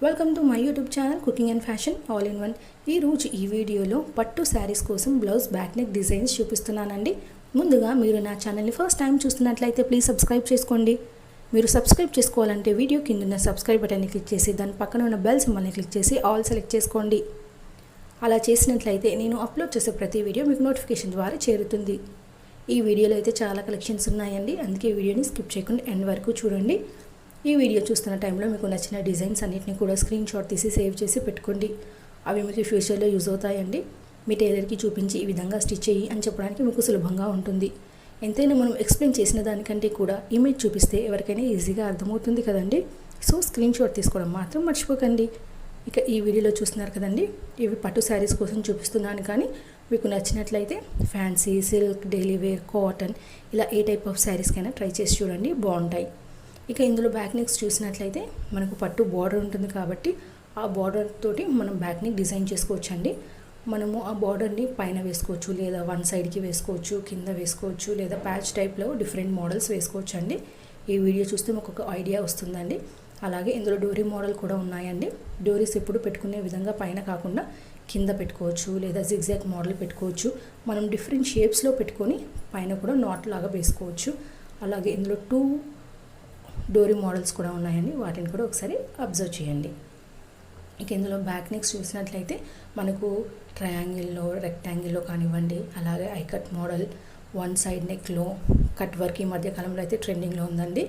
Welcome to my YouTube channel cooking and fashion all in one. ఈరోజు ఈ వీడియోలో పట్టు శారీస్ కోసం బ్లౌజ్ బ్యాక్ నెక్ డిజైన్స్ చూపిస్తున్నానండి. ముందుగా మీరు నా ఛానల్ని ఫస్ట్ టైం చూస్తున్నట్లయితే ప్లీజ్ సబ్స్క్రైబ్ చేసుకోండి. మీరు సబ్స్క్రైబ్ చేసుకోవాలంటే వీడియో కింద ఉన్న సబ్స్క్రైబ్ బటన్ని క్లిక్ చేసి దాని పక్కన ఉన్న బెల్ సింబల్ని క్లిక్ చేసి ఆల్ సెలెక్ట్ చేసుకోండి. అలా చేసినట్లయితే నేను అప్లోడ్ చేసే ప్రతి వీడియో మీకు నోటిఫికేషన్ ద్వారా చేరుతుంది. ఈ వీడియోలో అయితే చాలా కలెక్షన్స్ ఉన్నాయండి, అందుకే ఈ వీడియోని స్కిప్ చేయకుండా ఎండ్ వరకు చూడండి. ఈ వీడియో చూస్తున్న టైంలో మీకు నచ్చిన డిజైన్స్ అన్నిటిని కూడా స్క్రీన్ షాట్ తీసి సేవ్ చేసి పెట్టుకోండి. అవి మీకు ఫ్యూచర్లో యూజ్ అవుతాయండి. మీ టైలర్కి చూపించి ఈ విధంగా స్టిచ్ చేయి అని చెప్పడానికి మీకు సులభంగా ఉంటుంది. ఎంతైనా మనం ఎక్స్ప్లెయిన్ చేసిన దానికంటే కూడా ఇమేజ్ చూపిస్తే ఎవరికైనా ఈజీగా అర్థమవుతుంది కదండి. సో స్క్రీన్ షాట్ తీసుకోవడం మాత్రం మర్చిపోకండి. ఇక ఈ వీడియోలో చూస్తున్నారు కదండి, ఇవి పట్టు శారీస్ కోసం చూపిస్తున్నాను, కానీ మీకు నచ్చినట్లయితే fancy, silk, daily wear, cotton ఇలా ఏ టైప్ ఆఫ్ శారీస్కైనా ట్రై చేసి చూడండి, బాగుంటాయి. ఇక ఇందులో బ్యాక్ నెక్స్ చూసినట్లయితే మనకు పట్టు బార్డర్ ఉంటుంది కాబట్టి ఆ బార్డర్ తోటి మనం బ్యాక్ నెక్ డిజైన్ చేసుకోవచ్చు అండి. మనము ఆ బార్డర్ని పైన వేసుకోవచ్చు, లేదా వన్ సైడ్కి వేసుకోవచ్చు, కింద వేసుకోవచ్చు, లేదా ప్యాచ్ టైప్లో డిఫరెంట్ మోడల్స్ వేసుకోవచ్చు అండి. ఈ వీడియో చూస్తే మాకు ఒక ఐడియా వస్తుందండి. అలాగే ఇందులో డోరీ మోడల్ కూడా ఉన్నాయండి. డోరీస్ ఎప్పుడు పెట్టుకునే విధంగా పైన కాకుండా కింద పెట్టుకోవచ్చు, లేదా జిగ్జాగ్ మోడల్ పెట్టుకోవచ్చు. మనం డిఫరెంట్ షేప్స్లో పెట్టుకొని పైన కూడా నాట్ లాగా వేసుకోవచ్చు. అలాగే ఇందులో 2 డోరీ మోడల్స్ కూడా ఉన్నాయండి, వాటిని కూడా ఒకసారి అబ్జర్వ్ చేయండి. ఇక ఇందులో బ్యాక్ నెక్స్ చూసినట్లయితే మనకు ట్రయాంగిల్లో, రెక్టాంగిల్లో కానివ్వండి, అలాగే ఐకట్ మోడల్, వన్ సైడ్ నెక్లో కట్ వర్క్ ఈ మధ్య కాలంలో అయితే ట్రెండింగ్లో ఉందండి.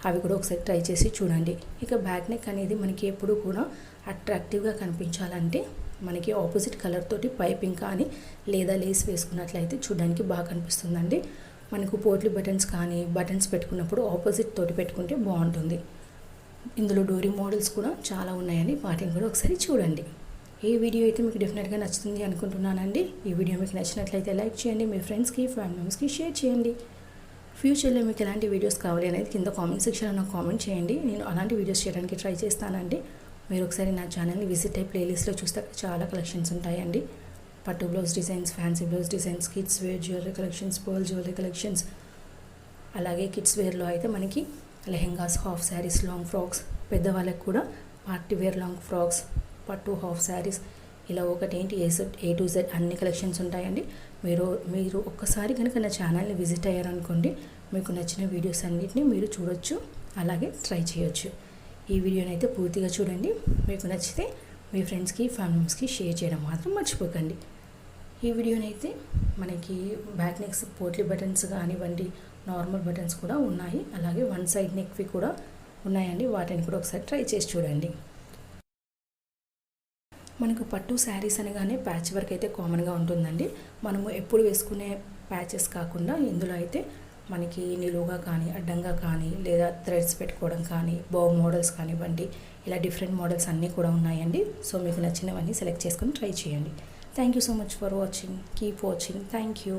అవి కూడా ఒకసారి ట్రై చేసి చూడండి. ఇక బ్యాక్ నెక్ అనేది మనకి ఎప్పుడు కూడా అట్రాక్టివ్గా కనిపించాలంటే మనకి ఆపోజిట్ కలర్ తోటి పైపింగ్ కానీ లేదా లేస్ వేసుకున్నట్లయితే చూడడానికి బాగా కనిపిస్తుందండి. మనకు పోట్లీ బటన్స్ కానీ బటన్స్ పెట్టుకున్నప్పుడు ఆపోజిట్ తోటి పెట్టుకుంటే బాగుంటుంది. ఇందులో డోరీ మోడల్స్ కూడా చాలా ఉన్నాయండి, వాటిని కూడా ఒకసారి చూడండి. ఈ వీడియో అయితే మీకు డెఫినెట్గా నచ్చుతుంది అనుకుంటున్నానండి. ఈ వీడియో మీకు నచ్చినట్లయితే లైక్ చేయండి, మీ ఫ్రెండ్స్కి, ఫ్యామిలీ మెంబర్స్కి షేర్ చేయండి. ఫ్యూచర్లో మీకు ఎలాంటి వీడియోస్ కావాలి అనేది కింద కామెంట్ సెక్షన్లో నాకు కామెంట్ చేయండి. నేను అలాంటి వీడియోస్ చేయడానికి ట్రై చేస్తానండి. మీరు ఒకసారి నా ఛానల్ని విజిట్ అయ్యి ప్లేలిస్ట్లో చూస్తే చాలా కలెక్షన్స్ ఉంటాయండి. పట్టు blouse designs, fancy blouse designs, kids wear jewellery collections, pearl jewellery collections, అలాగే కిడ్స్ వేర్లో అయితే మనకి lehengas, half saris, long frocks, పెద్దవాళ్ళకి కూడా పార్టీ వేర్ లాంగ్ ఫ్రాక్స్, పట్టు హాఫ్ శారీస్, ఇలా ఒకటేంటి ఏ టు జెడ్ అన్ని కలెక్షన్స్ ఉంటాయండి. మీరు ఒక్కసారి కనుక నా ఛానల్ని విజిట్ అయ్యారనుకోండి, మీకు నచ్చిన వీడియోస్ అన్నిటిని మీరు చూడొచ్చు, అలాగే ట్రై చేయొచ్చు. ఈ వీడియోని అయితే పూర్తిగా చూడండి. మీకు నచ్చితే మీ ఫ్రెండ్స్కి, ఫ్యామిలీ మెంబర్స్కి షేర్ చేయడం మాత్రం మర్చిపోకండి. ఈ వీడియోని అయితే మనకి బ్యాక్ నెక్స్ పోట్లీ బటన్స్ కానివ్వండి, నార్మల్ బటన్స్ కూడా ఉన్నాయి, అలాగే వన్ సైడ్ నెక్వి కూడా ఉన్నాయండి. వాటిని కూడా ఒకసారి ట్రై చేసి చూడండి. మనకు పట్టు శారీస్ అనగానే ప్యాచ్ వర్క్ అయితే కామన్గా ఉంటుందండి. మనము ఎప్పుడు వేసుకునే ప్యాచెస్ కాకుండా ఇందులో అయితే మనకి నిలువుగా కానీ, అడ్డంగా కానీ, లేదా థ్రెడ్స్ పెట్టుకోవడం కానీ, బౌ మోడల్స్ కానివ్వండి, ఇలా డిఫరెంట్ మోడల్స్ అన్నీ కూడా ఉన్నాయండి. సో మీకు నచ్చినవన్నీ సెలెక్ట్ చేసుకొని ట్రై చేయండి. Thank you so much for watching. Keep watching. Thank you.